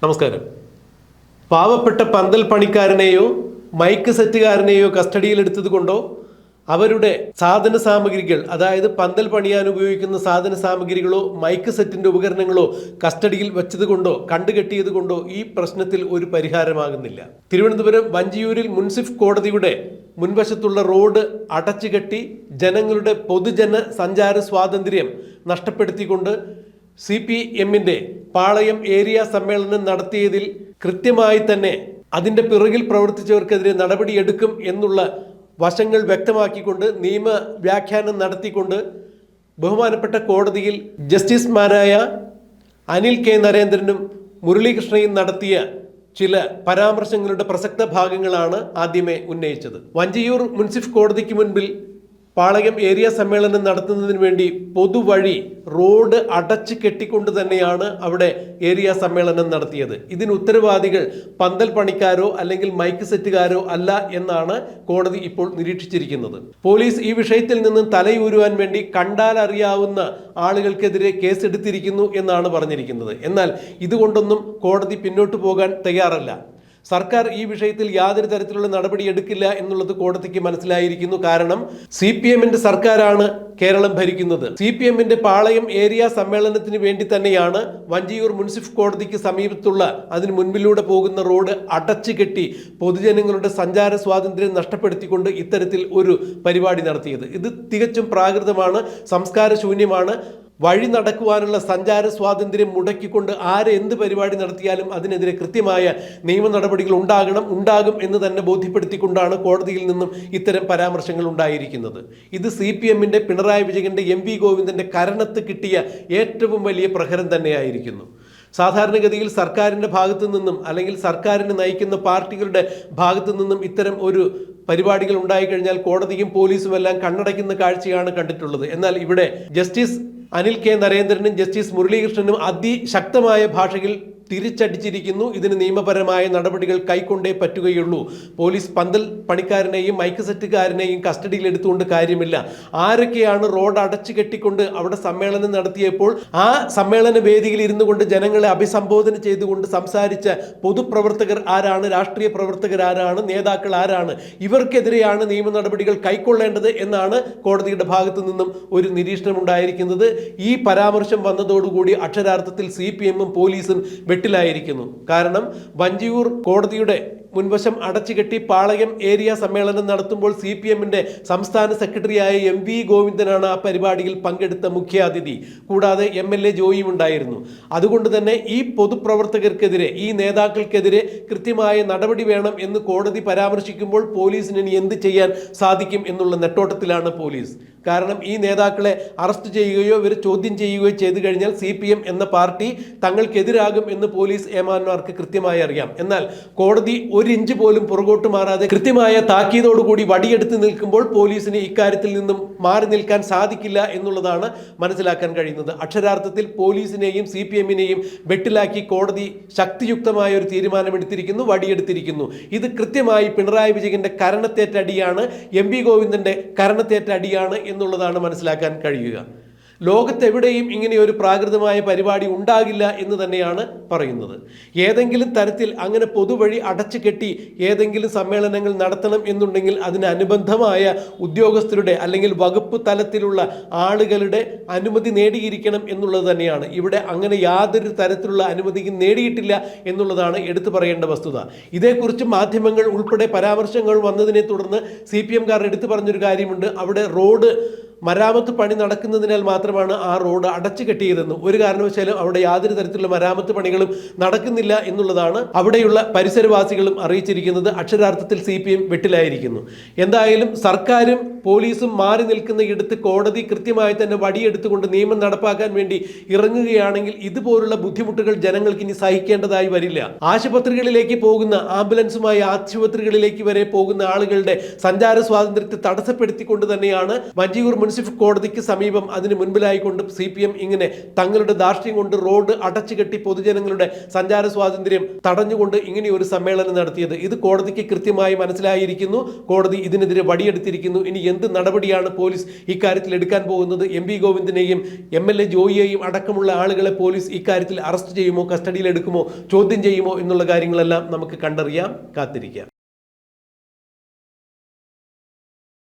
നമസ്കാരം. പാവപ്പെട്ട പന്തൽ പണിക്കാരനെയോ മൈക്ക് സെറ്റുകാരനെയോ കസ്റ്റഡിയിലെടുത്തത് കൊണ്ടോ അവരുടെ സാധന സാമഗ്രികൾ, അതായത് പന്തൽ പണിയാൻ ഉപയോഗിക്കുന്ന സാധന സാമഗ്രികളോ മൈക്ക് സെറ്റിൻ്റെ ഉപകരണങ്ങളോ കസ്റ്റഡിയിൽ വെച്ചത് കൊണ്ടോ കണ്ടുകെട്ടിയത് കൊണ്ടോ ഈ പ്രശ്നത്തിൽ ഒരു പരിഹാരമാകുന്നില്ല. തിരുവനന്തപുരം വഞ്ചിയൂരിൽ മുൻസിഫ് കോടതിയുടെ മുൻവശത്തുള്ള റോഡ് അടച്ചുകെട്ടി ജനങ്ങളുടെ പൊതുജന സഞ്ചാര സ്വാതന്ത്ര്യം നഷ്ടപ്പെടുത്തിക്കൊണ്ട് CPM-ന്റെ പാളയം ഏരിയ സമ്മേളനം നടത്തിയതിൽ കൃത്യമായി തന്നെ അതിൻ്റെ പിറകിൽ പ്രവർത്തിച്ചവർക്കെതിരെ നടപടിയെടുക്കും എന്നുള്ള വശങ്ങൾ വ്യക്തമാക്കിക്കൊണ്ട് നിയമ വ്യാഖ്യാനം നടത്തിക്കൊണ്ട് ബഹുമാനപ്പെട്ട കോടതിയിൽ ജസ്റ്റിസുമാരായ അനിൽ കെ നരേന്ദ്രനും മുരളീകൃഷ്ണയും നടത്തിയ ചില പരാമർശങ്ങളുടെ പ്രസക്ത ഭാഗങ്ങളാണ് ആദ്യമേ ഉന്നയിച്ചത്. വഞ്ചിയൂർ മുൻസിഫ് കോടതിക്ക് മുൻപിൽ പാളയം ഏരിയ സമ്മേളനം നടത്തുന്നതിന് വേണ്ടി പൊതുവഴി റോഡ് അടച്ചു കെട്ടിക്കൊണ്ട് തന്നെയാണ് അവിടെ ഏരിയ സമ്മേളനം നടത്തിയത്. ഇതിന് ഉത്തരവാദികൾ പന്തൽ പണിക്കാരോ അല്ലെങ്കിൽ മൈക്ക് സെറ്റുകാരോ അല്ല എന്നാണ് കോടതി ഇപ്പോൾ നിരീക്ഷിച്ചിരിക്കുന്നത്. പോലീസ് ഈ വിഷയത്തിൽ നിന്നും തലയൂരുവാൻ വേണ്ടി കണ്ടാൽ അറിയാവുന്ന ആളുകൾക്കെതിരെ കേസെടുത്തിരിക്കുന്നു എന്നാണ് പറഞ്ഞിരിക്കുന്നത്. എന്നാൽ ഇതുകൊണ്ടൊന്നും കോടതി പിന്നോട്ട് പോകാൻ തയ്യാറല്ല. സർക്കാർ ഈ വിഷയത്തിൽ യാതൊരു തരത്തിലുള്ള നടപടി എടുക്കില്ല എന്നുള്ളത് കോടതിക്ക് മനസ്സിലായിരിക്കുന്നു. കാരണം CPM-ന്റെ സർക്കാരാണ് കേരളം ഭരിക്കുന്നത്. CPM-ന്റെ പാളയം ഏരിയ സമ്മേളനത്തിന് വേണ്ടി തന്നെയാണ് വഞ്ചിയൂർ മുൻസിഫ് കോടതിക്ക് സമീപത്തുള്ള അതിന് മുൻപിലൂടെ പോകുന്ന റോഡ് അടച്ചു കെട്ടി പൊതുജനങ്ങളുടെ സഞ്ചാര സ്വാതന്ത്ര്യം നഷ്ടപ്പെടുത്തിക്കൊണ്ട് ഇത്തരത്തിൽ ഒരു പരിപാടി നടത്തിയത്. ഇത് തികച്ചും പ്രാകൃതമാണ്, സംസ്കാര ശൂന്യമാണ്. വഴി നടക്കുവാനുള്ള സഞ്ചാര സ്വാതന്ത്ര്യം മുടക്കിക്കൊണ്ട് എന്ത് പരിപാടി നടത്തിയാലും അതിനെതിരെ കൃത്യമായ നിയമ നടപടികൾ ഉണ്ടാകും എന്ന് തന്നെ ബോധ്യപ്പെടുത്തിക്കൊണ്ടാണ് കോടതിയിൽ നിന്നും ഇത്തരം പരാമർശങ്ങൾ ഉണ്ടായിരിക്കുന്നത്. ഇത് CPM-ന്റെ പിണറായി വിജയന്റെ MV ഗോവിന്ദന്റെ കരണത്ത് കിട്ടിയ ഏറ്റവും വലിയ പ്രഹരം തന്നെയായിരിക്കുന്നു. സാധാരണഗതിയിൽ സർക്കാരിൻ്റെ ഭാഗത്തു നിന്നും അല്ലെങ്കിൽ സർക്കാരിനെ നയിക്കുന്ന പാർട്ടികളുടെ ഭാഗത്തു നിന്നും ഇത്തരം ഒരു പരിപാടികൾ ഉണ്ടായിക്കഴിഞ്ഞാൽ കോടതിയും പോലീസും എല്ലാം കണ്ണടയ്ക്കുന്ന കാഴ്ചയാണ് കണ്ടിട്ടുള്ളത്. എന്നാൽ ഇവിടെ ജസ്റ്റിസ് അനിൽ കെ നരേന്ദ്രനും ജസ്റ്റിസ് മുരളീകൃഷ്ണനും അതിശക്തമായ ഭാഷയിൽ തിരിച്ചടിച്ചിരിക്കുന്നു. ഇതിന് നിയമപരമായ നടപടികൾ കൈക്കൊണ്ടേ പറ്റുകയുള്ളൂ. പോലീസ് പന്തൽ പണിക്കാരനെയും മൈക്ക് സെറ്റുകാരനെയും കസ്റ്റഡിയിൽ എടുത്തുകൊണ്ട് കാര്യമില്ല. ആരൊക്കെയാണ് റോഡ് അടച്ചു കെട്ടിക്കൊണ്ട് അവിടെ സമ്മേളനം നടത്തിയപ്പോൾ ആ സമ്മേളന വേദിയിൽ ഇരുന്നു കൊണ്ട് ജനങ്ങളെ അഭിസംബോധന ചെയ്തുകൊണ്ട് സംസാരിച്ച പൊതുപ്രവർത്തകർ ആരാണ്, രാഷ്ട്രീയ പ്രവർത്തകർ ആരാണ്, നേതാക്കൾ ആരാണ്, ഇവർക്കെതിരെയാണ് നിയമ നടപടികൾ കൈക്കൊള്ളേണ്ടത് എന്നാണ് കോടതിയുടെ ഭാഗത്തു നിന്നും ഒരു നിരീക്ഷണം ഉണ്ടായിരിക്കുന്നത്. ഈ പരാമർശം വന്നതോടുകൂടി അക്ഷരാർത്ഥത്തിൽ CPM-ഉം പോലീസും വെട്ടിലായിരിക്കുന്നു. കാരണം വഞ്ചിയൂർ കോടതിയുടെ മുൻവശം അടച്ചുകെട്ടി പാളയം ഏരിയ സമ്മേളനം നടത്തുമ്പോൾ CPM-ന്റെ സംസ്ഥാന സെക്രട്ടറിയായ MV ഗോവിന്ദനാണ് ആ പരിപാടിയിൽ പങ്കെടുത്ത മുഖ്യാതിഥി. കൂടാതെ MLA ജോയിയും ഉണ്ടായിരുന്നു. അതുകൊണ്ട് തന്നെ ഈ പൊതുപ്രവർത്തകർക്കെതിരെ, ഈ നേതാക്കൾക്കെതിരെ കൃത്യമായ നടപടി വേണം എന്ന് കോടതി പരാമർശിക്കുമ്പോൾ പോലീസിന് ഇനി എന്ത് ചെയ്യാൻ സാധിക്കും എന്നുള്ള നെട്ടോട്ടത്തിലാണ് പോലീസ്. കാരണം ഈ നേതാക്കളെ അറസ്റ്റ് ചെയ്യുകയോ ഇവർ ചോദ്യം ചെയ്യുകയോ ചെയ്തു കഴിഞ്ഞാൽ CPM എന്ന പാർട്ടി തങ്ങൾക്കെതിരാകും എന്ന് പോലീസ് ഏമാന്മാർക്ക് കൃത്യമായി അറിയാം. എന്നാൽ കോടതി ഒരു ഇഞ്ച് പോലും പുറകോട്ട് മാറാതെ കൃത്യമായ താക്കീതോടുകൂടി വടിയെടുത്ത് നിൽക്കുമ്പോൾ പോലീസിന് ഇക്കാര്യത്തിൽ നിന്നും മാറി നിൽക്കാൻ സാധിക്കില്ല എന്നുള്ളതാണ് മനസ്സിലാക്കാൻ കഴിയുന്നത്. അക്ഷരാർത്ഥത്തിൽ പോലീസിനെയും CPM-നെയും വെട്ടിലാക്കി കോടതി ശക്തിയുക്തമായ ഒരു തീരുമാനമെടുത്തിരിക്കുന്നു, വടിയെടുത്തിരിക്കുന്നു. ഇത് കൃത്യമായി പിണറായി വിജയന്റെ കരണത്തേറ്റ അടിയാണ്, MV ഗോവിന്ദന്റെ കരണത്തേറ്റ അടിയാണ് എന്നുള്ളതാണ് മനസ്സിലാക്കാൻ കഴിയുക. ലോകത്തെവിടെയും ഇങ്ങനെ ഒരു പ്രാകൃതമായ പരിപാടി ഉണ്ടാകില്ല എന്ന് തന്നെയാണ് പറയുന്നത്. ഏതെങ്കിലും തരത്തിൽ അങ്ങനെ പൊതുവഴി അടച്ചു കെട്ടി ഏതെങ്കിലും സമ്മേളനങ്ങൾ നടത്തണം എന്നുണ്ടെങ്കിൽ അതിനനുബന്ധമായ ഉദ്യോഗസ്ഥരുടെ അല്ലെങ്കിൽ വകുപ്പ് തലത്തിലുള്ള ആളുകളുടെ അനുമതി നേടിയിരിക്കണം എന്നുള്ളത് തന്നെയാണ്. ഇവിടെ അങ്ങനെ യാതൊരു തരത്തിലുള്ള അനുമതിയും നേടിയിട്ടില്ല എന്നുള്ളതാണ് എടുത്തു പറയേണ്ട വസ്തുത. ഇതേക്കുറിച്ച് മാധ്യമങ്ങൾ ഉൾപ്പെടെ പരാമർശങ്ങൾ വന്നതിനെ തുടർന്ന് CPM-കാർ എടുത്തു പറഞ്ഞൊരു കാര്യമുണ്ട്. അവിടെ റോഡ് മരാമത്ത് പണി നടക്കുന്നതിനാൽ മാത്രമാണ് ആ റോഡ് അടച്ചു കെട്ടിയതെന്നും ഒരു കാരണവശാലും അവിടെ യാതൊരു തരത്തിലുള്ള മരാമത്ത് പണികളും നടക്കുന്നില്ല എന്നുള്ളതാണ് അവിടെയുള്ള പരിസരവാസികളും അറിയിച്ചിരിക്കുന്നത്. അക്ഷരാർത്ഥത്തിൽ CPM വെട്ടിലായിരിക്കുന്നു. എന്തായാലും സർക്കാരും പോലീസും മാറി നിൽക്കുന്ന ഇടത്ത് കോടതി കൃത്യമായി തന്നെ വടിയെടുത്തുകൊണ്ട് നിയമം നടപ്പാക്കാൻ വേണ്ടി ഇറങ്ങുകയാണെങ്കിൽ ഇതുപോലുള്ള ബുദ്ധിമുട്ടുകൾ ജനങ്ങൾക്ക് ഇനി സഹിക്കേണ്ടതായി വരില്ല. ആശുപത്രികളിലേക്ക് പോകുന്ന, ആംബുലൻസുമായി ആശുപത്രികളിലേക്ക് വരെ പോകുന്ന ആളുകളുടെ സഞ്ചാര സ്വാതന്ത്ര്യത്തെ തടസ്സപ്പെടുത്തിക്കൊണ്ട് തന്നെയാണ് വഞ്ചിയൂർ മുൻസിഫ് കോടതിക്ക് സമീപം അതിന് മുൻപിലായിക്കൊണ്ട് CPM ഇങ്ങനെ തങ്ങളുടെ ധാർഷ്ട്യം കൊണ്ട് റോഡ് അടച്ചുകെട്ടി പൊതുജനങ്ങളുടെ സഞ്ചാര സ്വാതന്ത്ര്യം തടഞ്ഞുകൊണ്ട് ഇങ്ങനെ ഒരു സമ്മേളനം നടത്തിയത്. ഇത് കോടതിക്ക് കൃത്യമായി മനസ്സിലായിരിക്കുന്നു. കോടതി ഇതിനെതിരെ വടിയെടുത്തിരിക്കുന്നു. ഇനി എന്ത് നടപടിയാണ് പോലീസ് ഇക്കാര്യത്തിൽ എടുക്കാൻ പോകുന്നത്? എം വി ഗോവിന്ദനെയും MLA ജോയിയെയും അടക്കമുള്ള ആളുകളെ പോലീസ് ഇക്കാര്യത്തിൽ അറസ്റ്റ് ചെയ്യുമോ, കസ്റ്റഡിയിൽ എടുക്കുമോ, ചോദ്യം ചെയ്യുമോ എന്നുള്ള കാര്യങ്ങളെല്ലാം നമുക്ക് കണ്ടറിയാം. കാത്തിരിക്കാം.